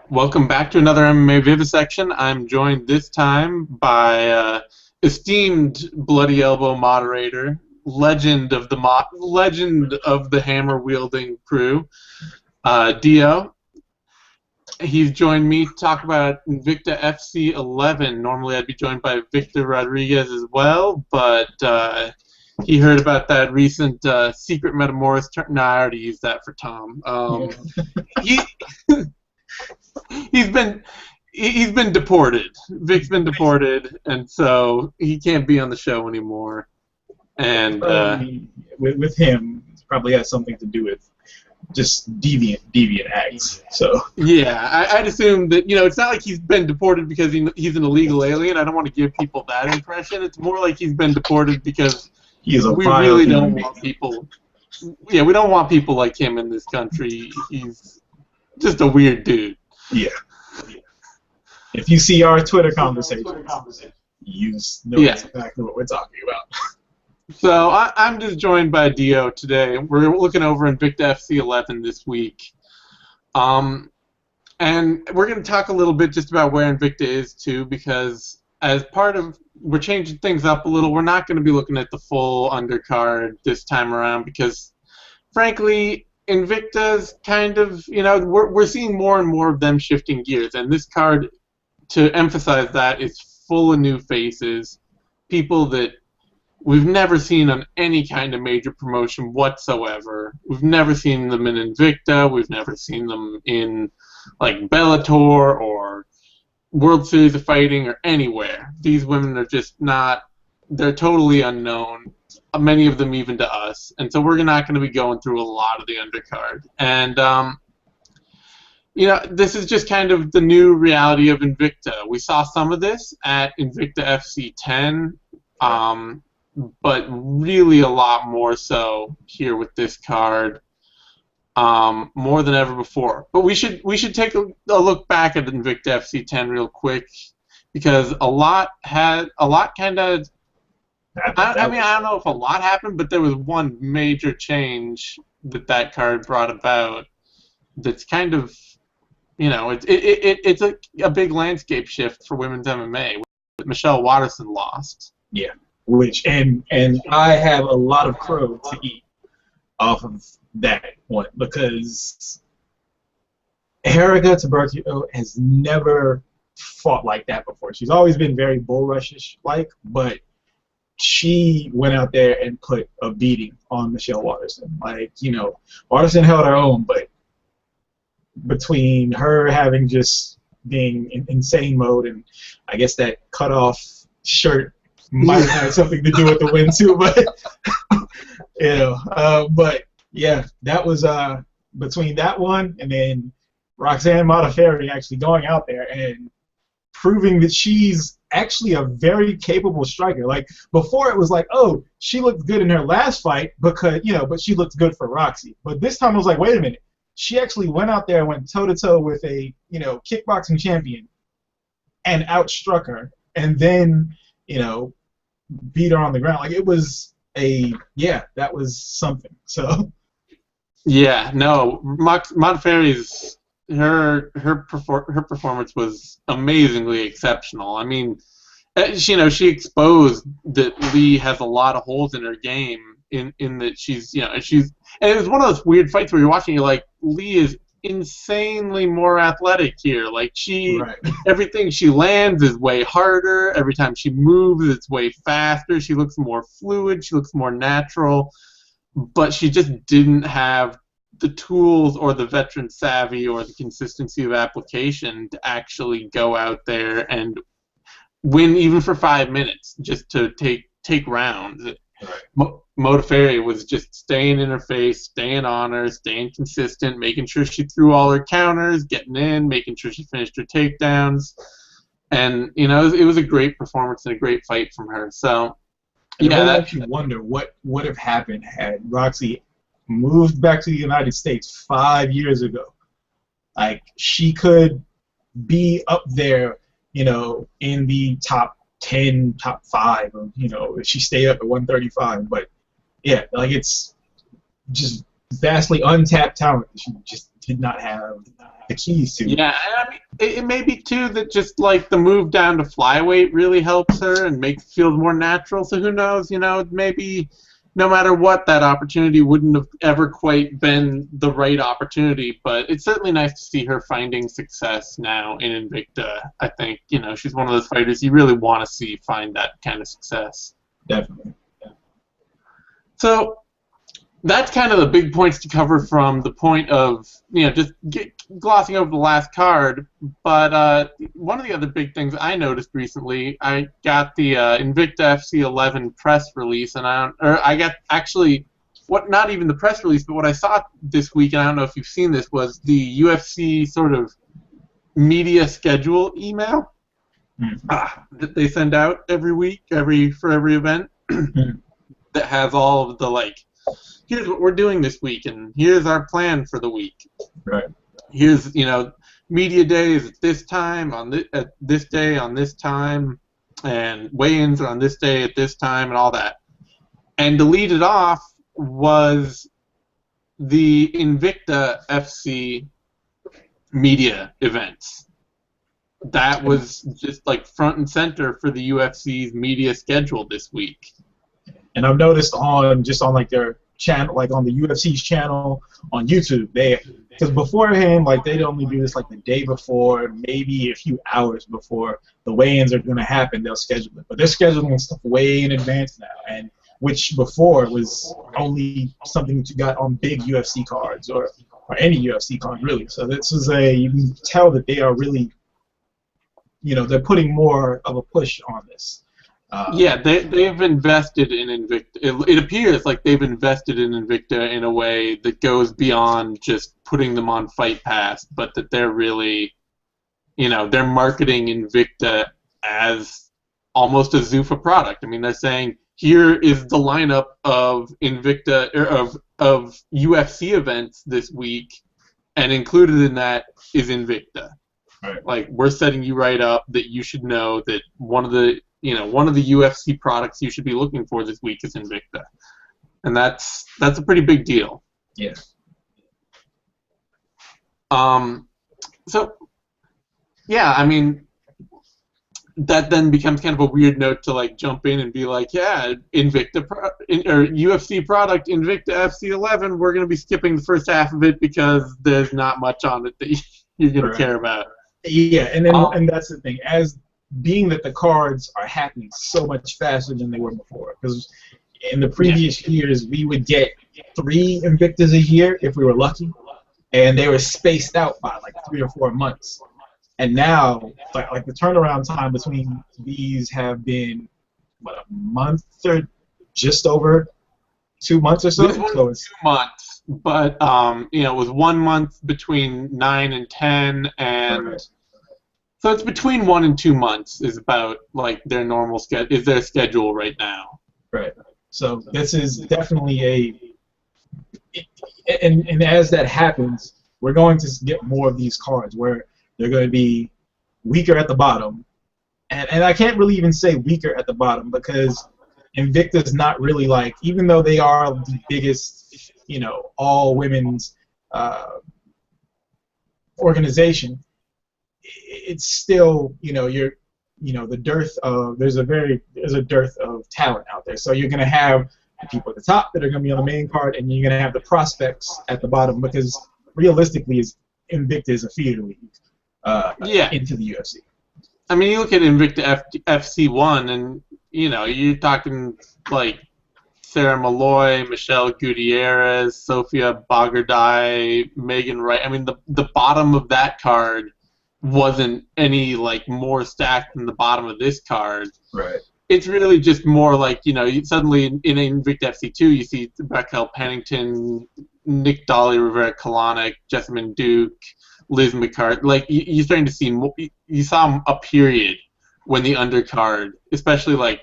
Welcome back to another MMA Vivisection. I'm joined this time by esteemed Bloody Elbow moderator, legend of the hammer wielding crew, Dio. He's joined me to talk about Invicta FC 11. Normally, I'd be joined by Victor Rodriguez as well, but he heard about that recent secret Metamoris. No, I already used that for Tom. He. He's been deported. Vic's been deported, and so he can't be on the show anymore. And with him, it probably has something to do with just deviant acts. So yeah, I'd assume that it's not like he's been deported because he's an illegal alien. I don't want to give people that impression. It's more like he's been deported because we really don't want people. Yeah, we don't want people like him in this country. He's just a weird dude. Yeah. If you see our Twitter conversations, you know exactly what we're talking about. So I'm just joined by Dio today. We're looking over Invicta FC 11 this week. And we're going to talk a little bit just about where Invicta is, too, because as part of, we're changing things up a little. We're not going to be looking at the full undercard this time around because, frankly, Invicta's kind of, we're seeing more and more of them shifting gears. And this card, to emphasize that, is full of new faces, people that we've never seen on any kind of major promotion whatsoever. We've never seen them in Invicta. We've never seen them in, like, Bellator or World Series of Fighting or anywhere. These women are just not, they're totally unknown. Many of them even to us, and so we're not going to be going through a lot of the undercard. And this is just kind of the new reality of Invicta. We saw some of this at Invicta FC 10, but really a lot more so here with this card, more than ever before. But we should take a look back at Invicta FC 10 real quick because a lot kind of. I mean, I don't know if a lot happened, but there was one major change that card brought about that's kind of, it's a big landscape shift for women's MMA. Michelle Watterson lost. Yeah, and I have a lot of crow to eat off of that one because Erica Tabertio has never fought like that before. She's always been very bull rushish-like, but she went out there and put a beating on Michelle Watterson. Watterson held her own, but between her having just being in insane mode and I guess that cut-off shirt might have had something to do with the win too, but yeah, that was between that one and then Roxanne Modafferi actually going out there and proving that she's actually a very capable striker. Like before, it was like, oh, she looked good in her last fight because but she looked good for Roxy. But this time, I was like, wait a minute, she actually went out there and went toe to toe with a kickboxing champion and outstruck her, and then beat her on the ground. Like it was that was something. So yeah, no, Modafferi's. Her performance was amazingly exceptional. I mean, she exposed that Lee has a lot of holes in her game. In that she's and it was one of those weird fights where you're watching, you're like, Lee is insanely more athletic here. Like everything she lands is way harder. Every time she moves, it's way faster. She looks more fluid. She looks more natural. But she just didn't have the tools or the veteran savvy or the consistency of application to actually go out there and win even for 5 minutes just to take rounds. Right. Modafferi was just staying in her face, staying on her, staying consistent, making sure she threw all her counters, getting in, making sure she finished her takedowns. And, it was a great performance and a great fight from her. So, and that makes you wonder what would have happened had Roxy moved back to the United States 5 years ago. Like, she could be up there, in the top 10, top 5 of, if she stayed up at 135. But, yeah, like, it's just vastly untapped talent that she just did not have the keys to. Yeah, and I mean, it may be too that just like the move down to flyweight really helps her and feels more natural. So who knows? Maybe no matter what, that opportunity wouldn't have ever quite been the right opportunity. But it's certainly nice to see her finding success now in Invicta. I think she's one of those fighters you really want to see find that kind of success. Definitely. Yeah. So that's kind of the big points to cover from the point of just glossing over the last card. But one of the other big things I noticed recently, I got the Invicta FC11 press release, and I got actually not even the press release, but what I saw this week, and I don't know if you've seen this, was the UFC sort of media schedule email that they send out every week, for every event, that has all of the here's what we're doing this week, and here's our plan for the week. Right. Here's, media days at this time, at this day, on this time, and weigh-ins are on this day at this time, and all that. And to lead it off was the Invicta FC media events. That was just front and center for the UFC's media schedule this week. And I've noticed on their channel, on the UFC's channel on YouTube, because beforehand, they'd only do this the day before, maybe a few hours before the weigh-ins are going to happen, they'll schedule it. But they're scheduling stuff way in advance now, and which before was only something you got on big UFC cards or any UFC card really. So this is you can tell that they are really, they're putting more of a push on this. Yeah, they've invested in Invicta. It appears like they've invested in Invicta in a way that goes beyond just putting them on Fight Pass, but that they're really, they're marketing Invicta as almost a Zuffa product. I mean, they're saying, here is the lineup of Invicta, of UFC events this week, and included in that is Invicta. Right. We're setting you right up that you should know that one of the UFC products you should be looking for this week is Invicta, and that's a pretty big deal. Yeah. So, yeah, I mean, that then becomes kind of a weird note to jump in and be yeah, Invicta or UFC product Invicta FC11. We're gonna be skipping the first half of it because there's not much on it that you're gonna care about. Yeah, and then and that's the thing. As being that the cards are happening so much faster than they were before, because in the previous years we would get 3 Invictas a year if we were lucky, and they were spaced out by 3 or 4 months. And now, the turnaround time between these have been a month or just over 2 months or so. This one's 2 months, but it was 1 month between 9 and 10, and. Right. So it's between 1 and 2 months is about their normal is their schedule right now. Right. So this is definitely and as that happens, we're going to get more of these cards where they're going to be weaker at the bottom, and I can't really even say weaker at the bottom because Invicta's not really even though they are the biggest all women's organization. It's still, the dearth of there's a dearth of talent out there. So you're gonna have the people at the top that are gonna be on the main card, and you're gonna have the prospects at the bottom because realistically, Invicta is a feeder league into the UFC. I mean, you look at Invicta FC1, and you're talking Sarah Malloy, Michelle Gutierrez, Sofia Bogardai, Megan Wright. I mean, the bottom of that card wasn't any more stacked than the bottom of this card. Right. It's really just more suddenly in Invicta FC2 you see Raquel Pennington, Nick Dolly, Rivera Kalanick, Jessamine Duke, Liz McCart. You're starting to see you saw a period when the undercard, especially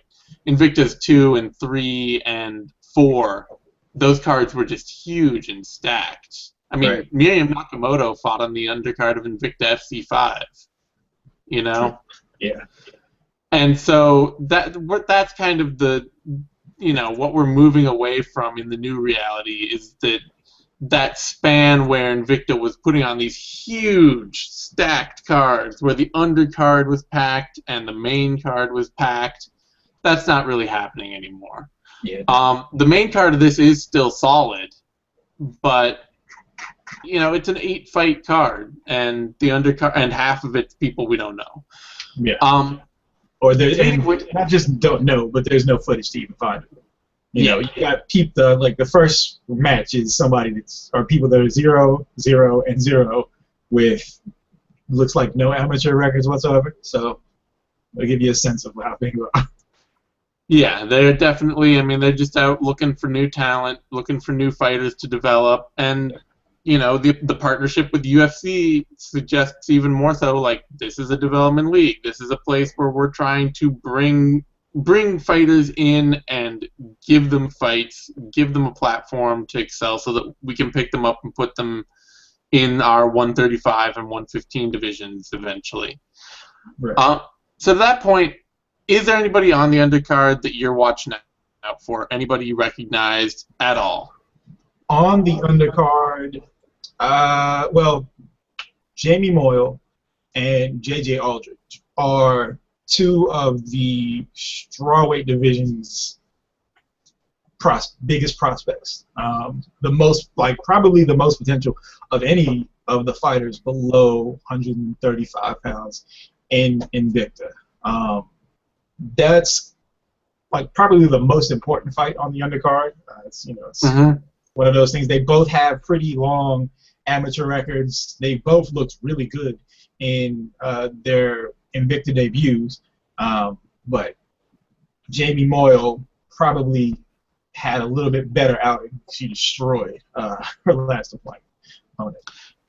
Invicta's 2 and 3 and 4, those cards were just huge and stacked. I mean, right. Miriam Nakamoto fought on the undercard of Invicta FC5. Yeah. And so that's kind of the, what we're moving away from in the new reality is that that span where Invicta was putting on these huge stacked cards where the undercard was packed and the main card was packed. That's not really happening anymore. Yeah. The main card of this is still solid, but it's an 8-fight card, and the undercard and half of it's people we don't know. Yeah. Or not just don't know, but there's no footage to even find it. You got the first match is somebody or people that are 0, 0, and 0 with looks like no amateur records whatsoever. So it'll give you a sense of how big they are. Yeah, they're definitely. I mean, they're just out looking for new talent, looking for new fighters to develop, and the partnership with UFC suggests even more so. Like, this is a development league. This is a place where we're trying to bring fighters in and give them fights, give them a platform to excel, so that we can pick them up and put them in our 135 and 115 divisions eventually. Right. So to that point, is there anybody on the undercard that you're watching out for? Anybody you recognized at all? On the undercard, well, Jamie Moyle and J.J. Aldridge are two of the strawweight division's biggest prospects. Probably the most potential of any of the fighters below 135 pounds in Invicta. That's probably the most important fight on the undercard. It's one of those things. They both have pretty long amateur records. They both looked really good in their Invicta debuts, but Jamie Moyle probably had a little bit better outing. She destroyed her last opponent.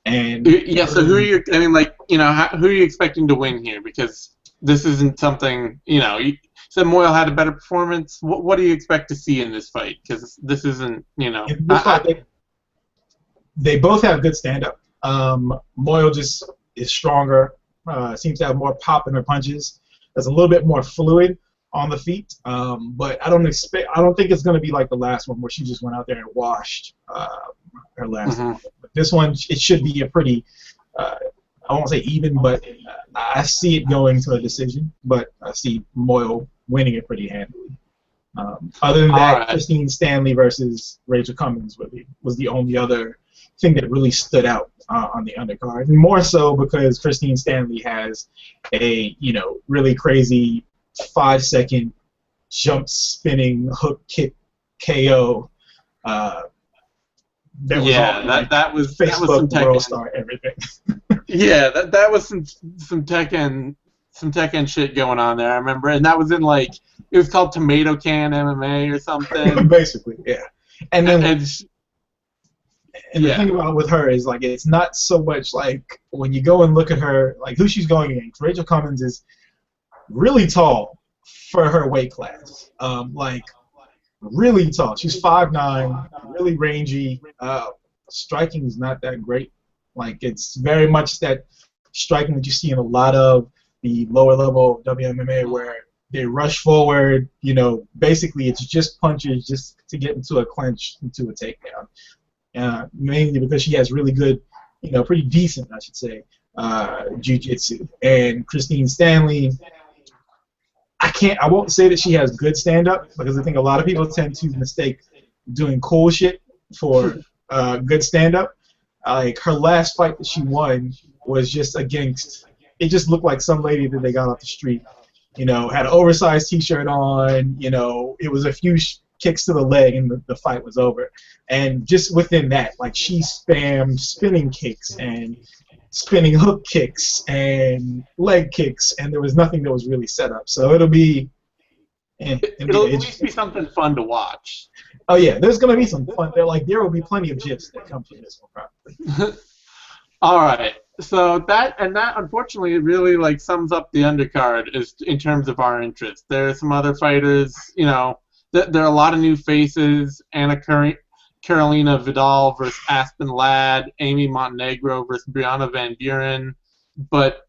And so who are you? I mean, who are you expecting to win here? Because this isn't something you said Moyle had a better performance. What do you expect to see in this fight? Because this isn't In this fight, they both have good stand-up. Moyle just is stronger. Seems to have more pop in her punches. That's a little bit more fluid on the feet. But I don't think it's going to be like the last one where she just went out there and washed her last one. But this one, it should be a pretty, I won't say even, but I see it going to a decision. But I see Moyle winning it pretty handily. Other than that, right. Christine Stanley versus Rachel Cummins was the only other thing that really stood out on the undercard, and more so because Christine Stanley has a really crazy 5-second jump spinning hook kick KO. That was Facebook some World Star everything. Yeah, that was some Tekken shit going on there. I remember, and that was in it was called Tomato Can MMA or something. Basically, yeah. And then. And the thing about with her is it's not so much when you go and look at her who she's going against. Rachel Cummins is really tall for her weight class. Really tall. She's 5'9", really rangy. Striking is not that great. It's very much that striking that you see in a lot of the lower level WMMA where they rush forward. Basically it's just punches just to get into a clinch, into a takedown. Mainly because she has really good, pretty decent, I should say, jiu-jitsu. And Christine Stanley, I won't say that she has good stand-up because I think a lot of people tend to mistake doing cool shit for good stand-up. Her last fight that she won was just against, it just looked like some lady that they got off the street. Had an oversized t-shirt on, it was a few kicks to the leg and the fight was over. And just within that, she spammed spinning kicks and spinning hook kicks and leg kicks, and there was nothing that was really set up. So it'll be it'll at least be something fun to watch. Oh yeah, there's gonna be some fun. There will be plenty of gifs that come from this one probably. All right. So that unfortunately really sums up the undercard is in terms of our interest. There are some other fighters, there are a lot of new faces. Carolina Vidal versus Aspen Ladd, Amy Montenegro versus Brianna Van Buren, but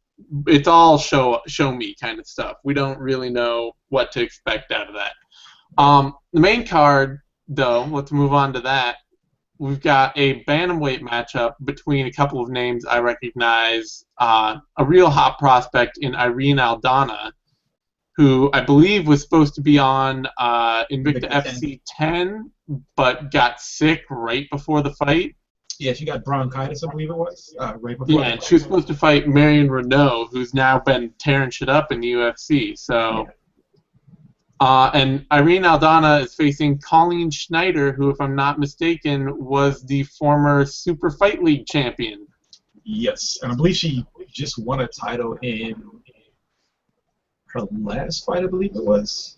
it's all show me kind of stuff. We don't really know what to expect out of that. The main card, though, let's move on to that. we've got a bantamweight matchup between a couple of names I recognize. A real hot prospect in Irene Aldana, who I believe was supposed to be on Invicta FC 10, but got sick right before the fight. Yeah, she got bronchitis, I believe it was, right before. Yeah, and she was supposed to fight Marion Renault, who's now been tearing shit up in the UFC. So, and Irene Aldana is facing Colleen Schneider, who, if I'm not mistaken, was the former Super Fight League champion. Yes, and I believe she just won a title in her last fight, I believe it was.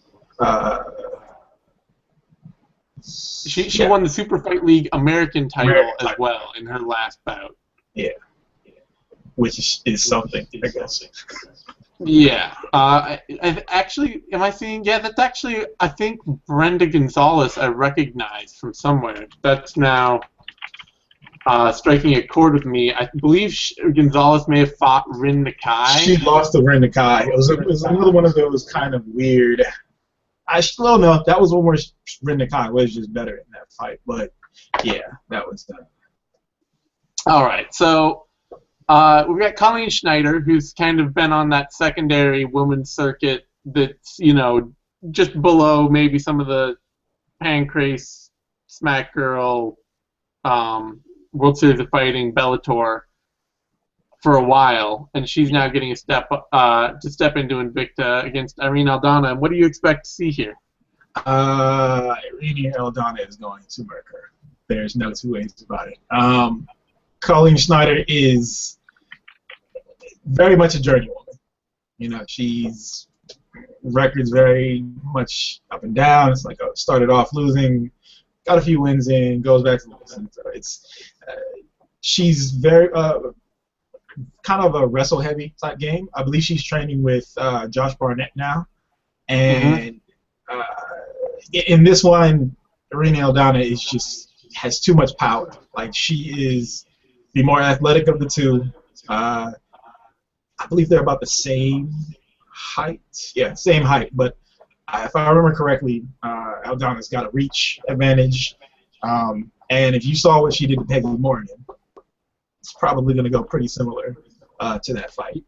She won the Super Fight League American title as well in her last bout. Yeah. Which is something, I guess. Yeah. Actually, am I seeing? Yeah, that's actually, I think, Brenda Gonzalez I recognize from somewhere. That's now striking a chord with me. I believe Gonzalez may have fought Rin Nakai. She lost to Rin Nakai. It was another one of those kind of weird. Well, no, that was one where Rin Nakai was just better in that fight. But yeah, that was done. All right, so we've got Colleen Schneider, who's kind of been on that secondary women's circuit that's, just below maybe some of the Pancrase, Smack Girl, World Series of Fighting, Bellator for a while, and she's now getting a step into Invicta against Irene Aldana. And what do you expect to see here? Irene Aldana is going to murder her. There's no two ways about it. Colleen Schneider is very much a journeywoman. She's records very much up and down. It's like started off losing, got a few wins in, goes back to losing. So she's very kind of a wrestle heavy type game. I believe she's training with Josh Barnett now, and in this one, Irene Aldana has too much power. Like, she is the more athletic of the two. I believe they're about the same height. Yeah, same height. But if I remember correctly, Aldana's got a reach advantage. And if you saw what she did to Peggy Morgan, it's probably going to go pretty similar to that fight.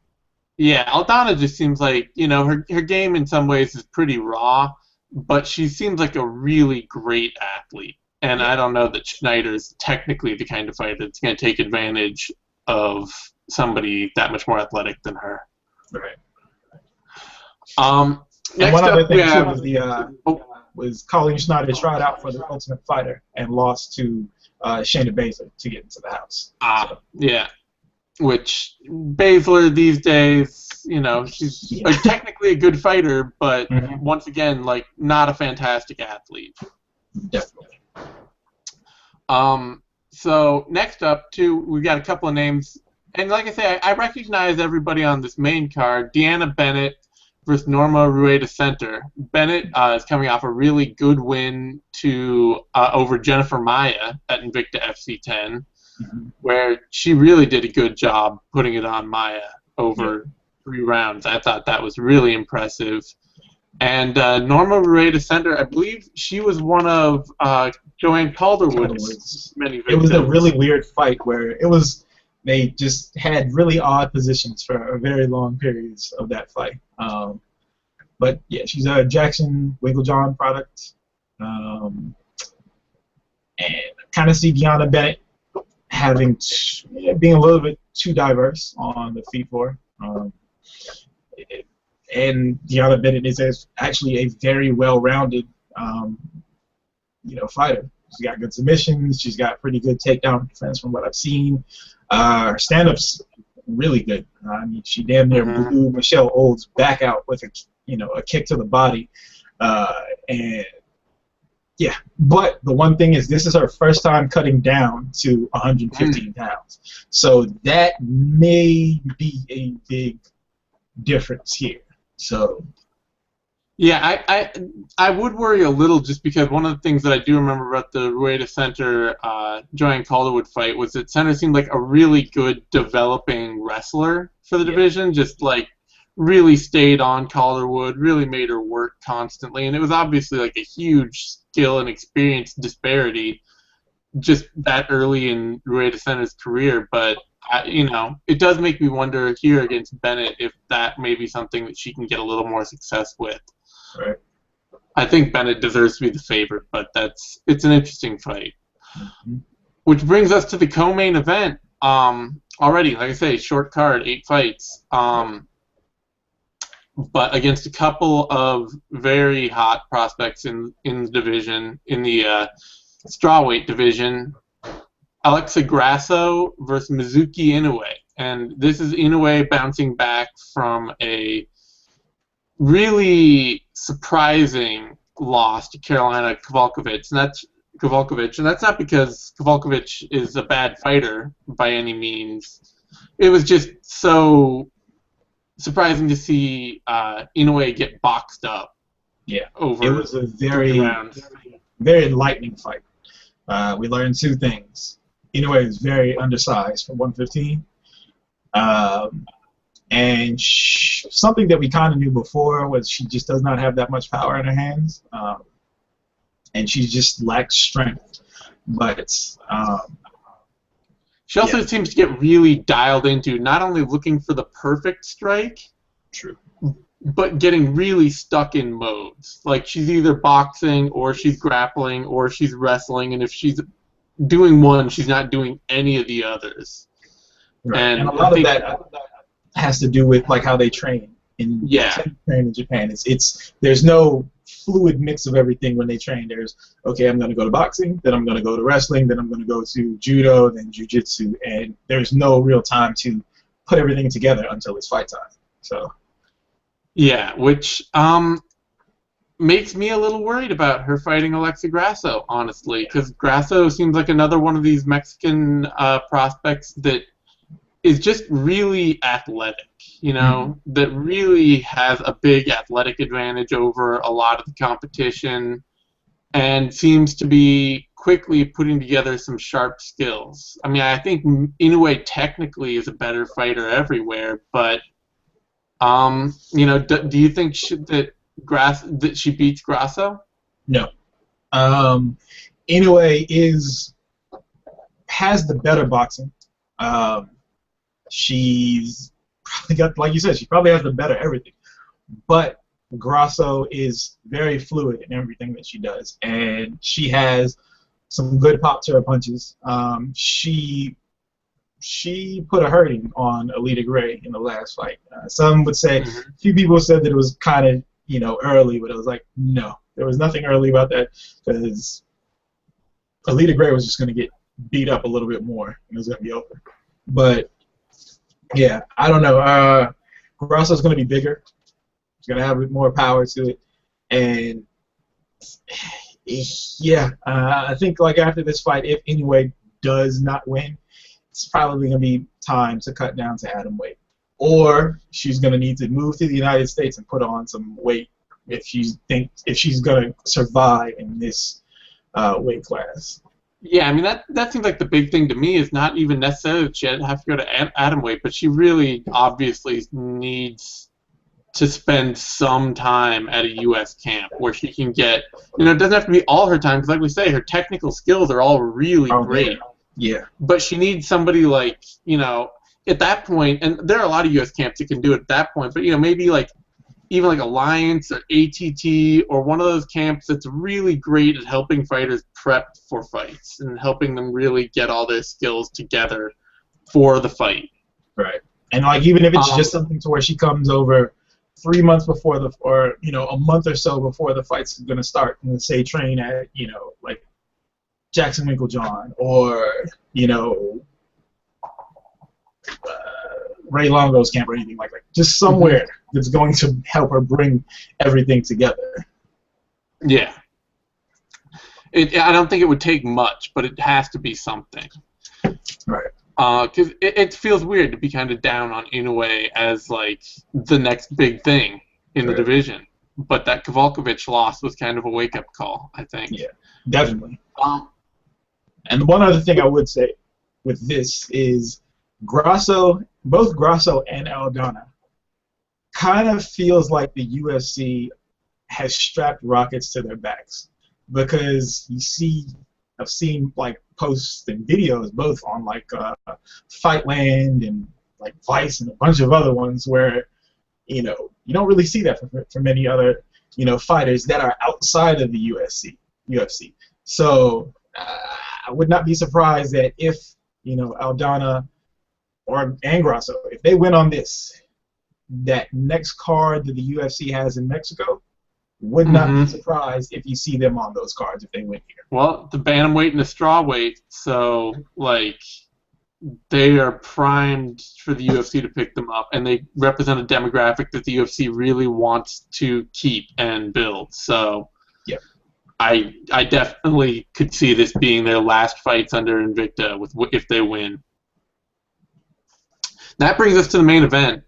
Yeah, Aldana just seems like, her game in some ways is pretty raw, but she seems like a really great athlete. And I don't know that Schneider's technically the kind of fighter that's going to take advantage of somebody that much more athletic than her. Right. Next one other up, thing too was Colleen Schneider tried out for the Ultimate Fighter and lost to Shayna Baszler to get into the house. Yeah. Which Baszler these days, she's technically a good fighter, but once again, not a fantastic athlete. Definitely. So next up, we've got a couple of names, and like I say, I recognize everybody on this main card. Deanna Bennett versus Norma Rueda Center. Bennett is coming off a really good win over Jennifer Maya at Invicta FC 10, where she really did a good job putting it on Maya over 3 rounds. I thought that was really impressive. And Norma Rueda Center, I believe she was one of Joanne Calderwood's many victims. It was a really weird fight where they just had really odd positions for very long periods of that fight. But yeah, she's a Jackson Wigglejohn product. And I kind of see Deanna Bennett being a little bit too diverse on the feet floor. And Deanna Bennett is actually a very well-rounded, fighter. She's got good submissions. She's got pretty good takedown defense from what I've seen. Her stand-up's really good. I mean, she damn near blew Michelle Olds back out with a kick to the body. And yeah, but the one thing is, this is her first time cutting down to 115 pounds. So that may be a big difference here. So, yeah, I would worry a little, just because one of the things that I do remember about the Rueda Center Joanne Calderwood fight was that Center seemed like a really good developing wrestler for the division, just really stayed on Calderwood, really made her work constantly, and it was obviously a huge skill and experience disparity. just that early in Rui Decenna's career, but it does make me wonder here against Bennett if that may be something that she can get a little more success with. Right. I think Bennett deserves to be the favorite, but it's an interesting fight. Mm-hmm. Which brings us to the co-main event. Already, like I say, short card, 8 fights. But against a couple of very hot prospects in the division, in the strawweight division, Alexa Grasso versus Mizuki Inoue. And this is Inoue bouncing back from a really surprising loss to Carolina Kowalkiewicz. And that's not because Kowalkiewicz is a bad fighter by any means. It was just so surprising to see Inoue get boxed up. Yeah, over it was a very enlightening fight. We learned 2 things. Inoue is very undersized for 115. And something that we kind of knew before was she just does not have that much power in her hands. And she just lacks strength. But she also seems to get really dialed into not only looking for the perfect strike, true, but getting really stuck in modes. Like she's either boxing or she's grappling or she's wrestling, and if she's doing one, she's not doing any of the others. Right. And a lot of that has to do with like how they train in Japan. There's no fluid mix of everything when they train. There's, okay, I'm going to go to boxing, then I'm going to go to wrestling, then I'm going to go to judo, then jiu-jitsu, and there's no real time to put everything together until it's fight time. So yeah, which makes me a little worried about her fighting Alexa Grasso, honestly, because Grasso seems like another one of these Mexican prospects that is just really athletic, that really has a big athletic advantage over a lot of the competition and seems to be quickly putting together some sharp skills. I mean, I think Inoue technically is a better fighter everywhere, but, do you think that she beats Grasso? No. Inoue has the better boxing. She's probably got, like you said, she probably has the better everything. But Grasso is very fluid in everything that she does, and she has some good pop to her punches. She put a hurting on Alita Gray in the last fight. Some would say, a few people said that it was kind of early, but it was like, no, there was nothing early about that because Alita Gray was just going to get beat up a little bit more and it was going to be over. But yeah, I don't know. Grasso's going to be bigger. He's going to have more power to it. And yeah, I think like after this fight, if Inoue does not win, it's probably going to be time to cut down to atom weight. Or she's going to need to move to the United States and put on some weight if she's going to survive in this weight class. Yeah, I mean, that seems like the big thing to me is not even necessarily that she have to go to atom weight, but she really obviously needs to spend some time at a U.S. camp where she can get, it doesn't have to be all her time, because like we say, her technical skills are all really great. Yeah. But she needs somebody like, at that point, and there are a lot of U.S. camps that can do it at that point, but, maybe like even like Alliance or ATT or one of those camps that's really great at helping fighters prep for fights and helping them really get all their skills together for the fight. Right. And like even if it's just something to where she comes over 3 months before or a month or so before the fight's going to start, and say train at like Jackson Winklejohn or Ray Longo's camp or anything like that. Just somewhere that's going to help her bring everything together. Yeah. I don't think it would take much, but it has to be something. Right. Because it feels weird to be kind of down on Inoue as like the next big thing in the division. But that Kowalkiewicz loss was kind of a wake-up call, I think. Yeah, definitely. And one other thing I would say with this is both Grasso and Aldana kind of feels like the UFC has strapped rockets to their backs, because I've seen like posts and videos, both on like Fightland and like Vice and a bunch of other ones, where you don't really see that for many other fighters that are outside of the UFC. So I would not be surprised that if Aldana and Grasso, if they win on this, that next card that the UFC has in Mexico, would not be surprised if you see them on those cards if they win here. Well, the bantamweight and the strawweight, so like they are primed for the UFC to pick them up, and they represent a demographic that the UFC really wants to keep and build. So, yeah, I definitely could see this being their last fights under Invicta if they win. That brings us to the main event,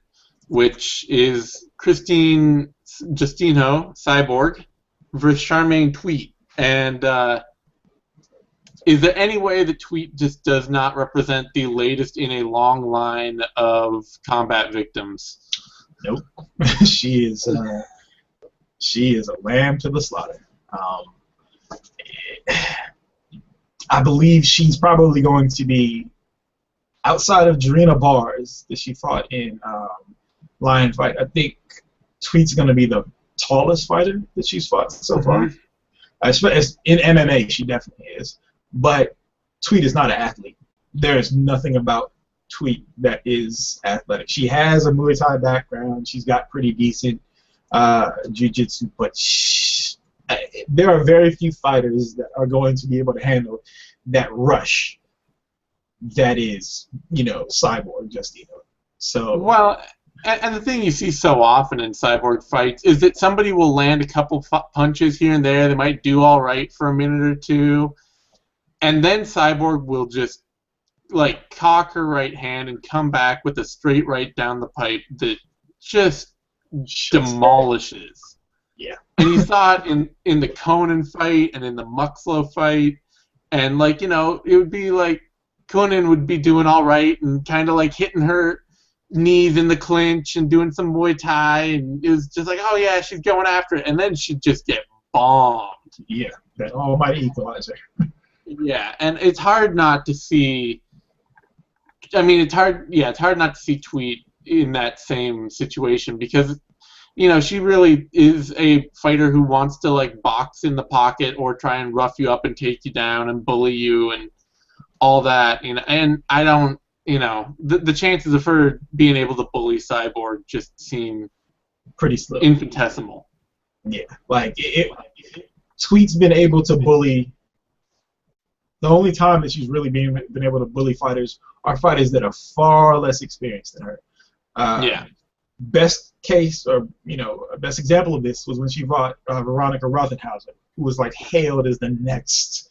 which is Christine Justino, Cyborg, versus Charmaine Tweet. And is there any way that Tweet just does not represent the latest in a long line of combat victims? Nope. She is a lamb to the slaughter. I believe she's probably going to be, outside of Jarena Bars that she fought in Lion Fight, I think Tweet's going to be the tallest fighter that she's fought so far. In MMA, she definitely is. But Tweet is not an athlete. There is nothing about Tweet that is athletic. She has a Muay Thai background. She's got pretty decent jiu-jitsu, but there are very few fighters that are going to be able to handle that rush that is, Cyborg Justino. So well, and the thing you see so often in Cyborg fights is that somebody will land a couple punches here and there. They might do all right for a minute or two, and then Cyborg will just like cock her right hand and come back with a straight right down the pipe that just demolishes. Yeah. And you saw it in the Conan fight and in the Muxlow fight, and it would be like Conan would be doing all right and kind of like hitting her knees in the clinch and doing some Muay Thai, and it was just like, oh yeah, she's going after it, and then she'd just get bombed. Yeah, that almighty equalizer. Yeah, and it's hard not to see. I mean, it's hard not to see Tweet in that same situation because, she really is a fighter who wants to like box in the pocket or try and rough you up and take you down and bully you and all that. And I don't. The chances of her being able to bully Cyborg just seem pretty slim, infinitesimal. Yeah, like Tweet's been able to bully. The only time that she's really been able to bully fighters are fighters that are far less experienced than her. Yeah. Best case, or best example of this was when she fought Veronica Rothenhauser, who was like hailed as the next,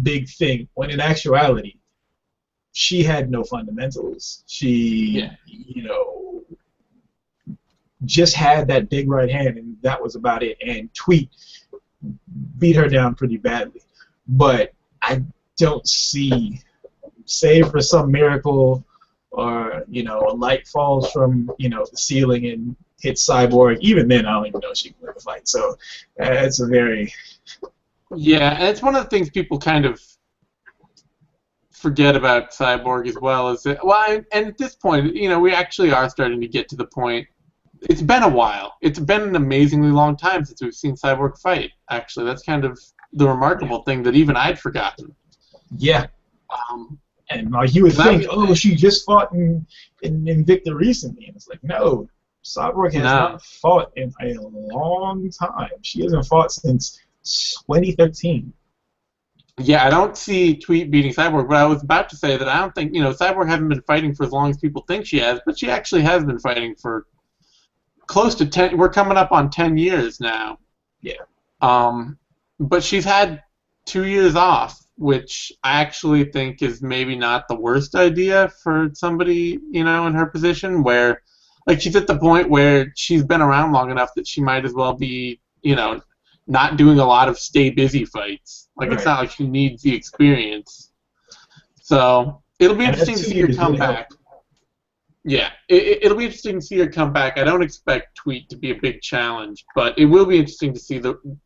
big thing. When in actuality, she had no fundamentals. She, just had that big right hand, and that was about it. And Tweet beat her down pretty badly. But I don't see, save for some miracle or, a light falls from, the ceiling and hits Cyborg. Even then, I don't even know if she can win the fight. So it's a very... Yeah, and it's one of the things people kind of forget about Cyborg as well. Is that, and at this point, we actually are starting to get to the point. It's been a while. It's been an amazingly long time since we've seen Cyborg fight. Actually, that's kind of the remarkable thing that even I'd forgotten. Yeah. And you would think, she just fought in Invicta recently, and it's like, no, Cyborg has not fought in a long time. She hasn't fought since 2013. Yeah, I don't see Tweet beating Cyborg, but I was about to say that I don't think, Cyborg hasn't been fighting for as long as people think she has, but she actually has been fighting for close to 10, we're coming up on 10 years now. Yeah. But she's had 2 years off, which I actually think is maybe not the worst idea for somebody, in her position, where, like, she's at the point where she's been around long enough that she might as well be, not doing a lot of stay busy fights. Like, It's not like she needs the experience. So it'll be interesting to see her come back. Yeah, it'll be interesting to see her come back. I don't expect Tweet to be a big challenge, but it will be interesting to see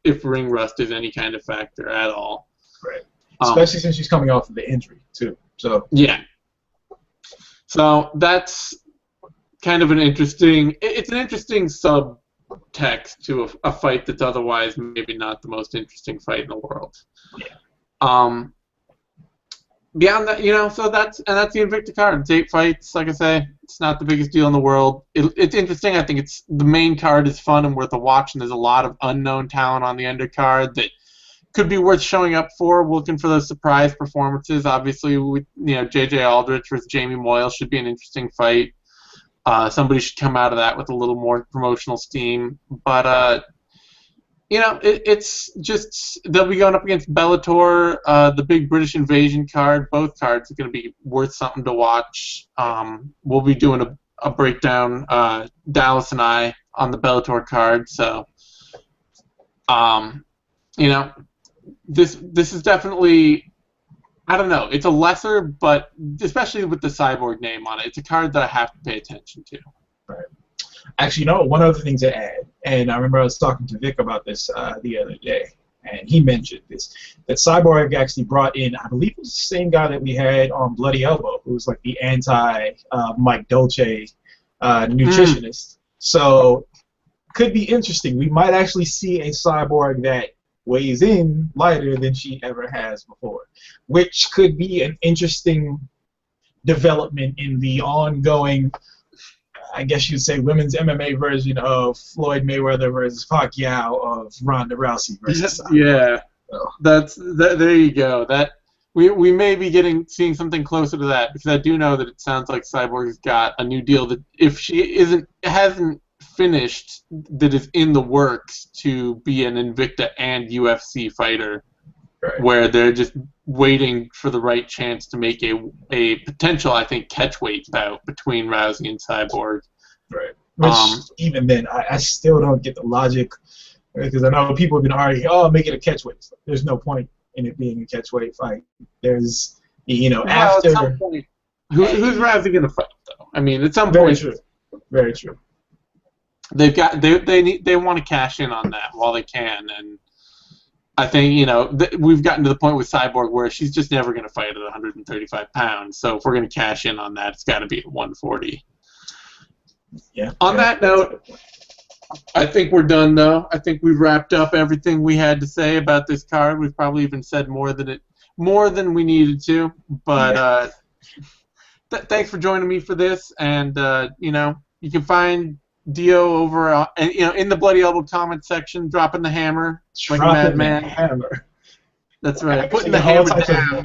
if ring rust is any kind of factor at all. Right. Especially since she's coming off of the injury too. So yeah. So that's kind of an interesting. It's an interesting subtext to a fight that's otherwise maybe not the most interesting fight in the world. Yeah. Beyond that, so that's the Invicta card. It's 8 fights. Like I say, it's not the biggest deal in the world. It's interesting. I think it's the main card is fun and worth a watch, and there's a lot of unknown talent on the undercard that could be worth showing up for. We're looking for those surprise performances. Obviously, J.J. Aldrich versus Jamie Moyle should be an interesting fight. Somebody should come out of that with a little more promotional steam. But it's just they'll be going up against Bellator, the big British Invasion card. Both cards are going to be worth something to watch. We'll be doing a breakdown, Dallas and I, on the Bellator card. So, this is definitely, I don't know, it's a lesser, but especially with the Cyborg name on it, it's a card that I have to pay attention to. Right. Actually, one other thing to add, and I remember I was talking to Vic about this the other day, and he mentioned this, that Cyborg actually brought in, I believe it was the same guy that we had on Bloody Elbow, who was like the anti-Mike Dolce nutritionist. So, could be interesting. We might actually see a Cyborg that weighs in lighter than she ever has before, which could be an interesting development in the ongoing, I guess you'd say, women's MMA version of Floyd Mayweather versus Pacquiao of Ronda Rousey versus Yeah, there you go. That we may be seeing something closer to that, because I do know that it sounds like Cyborg's got a new deal that if she hasn't finished, that is in the works to be an Invicta and UFC fighter, right, where they're just waiting for the right chance to make a potential, I think, catchweight bout between Rousey and Cyborg. Right. Which, even then, I still don't get the logic, because I know people have been arguing, make it a catchweight. There's no point in it being a catchweight fight. There's, after. At some point, who's Rousey going to fight, though? I mean, at some Very point. True. Very true. They want to cash in on that while they can, and I think we've gotten to the point with Cyborg where she's just never going to fight at 135 pounds. So if we're going to cash in on that, it's got to be at 140. Yeah. On that note, I think we're done, though. I think we've wrapped up everything we had to say about this card. We've probably even said more than we needed to. But thanks for joining me for this, and you can find Dio over in the Bloody Elbow comment section, dropping the hammer like a madman. Hammer. That's right. Putting the hammer down.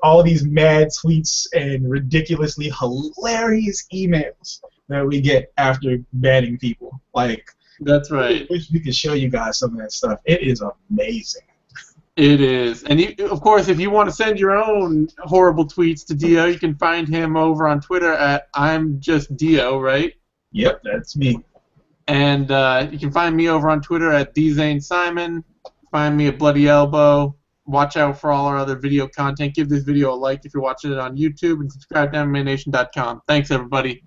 All these mad tweets and ridiculously hilarious emails that we get after banning people. Like, that's right. I wish we could show you guys some of that stuff. It is amazing. It is. And of course, if you want to send your own horrible tweets to Dio, you can find him over on Twitter at I'm Just Dio, right? Yep, that's me. And you can find me over on Twitter at DZaneSimon. Find me at Bloody Elbow. Watch out for all our other video content. Give this video a like if you're watching it on YouTube, and subscribe to MMANation.com. Thanks, everybody.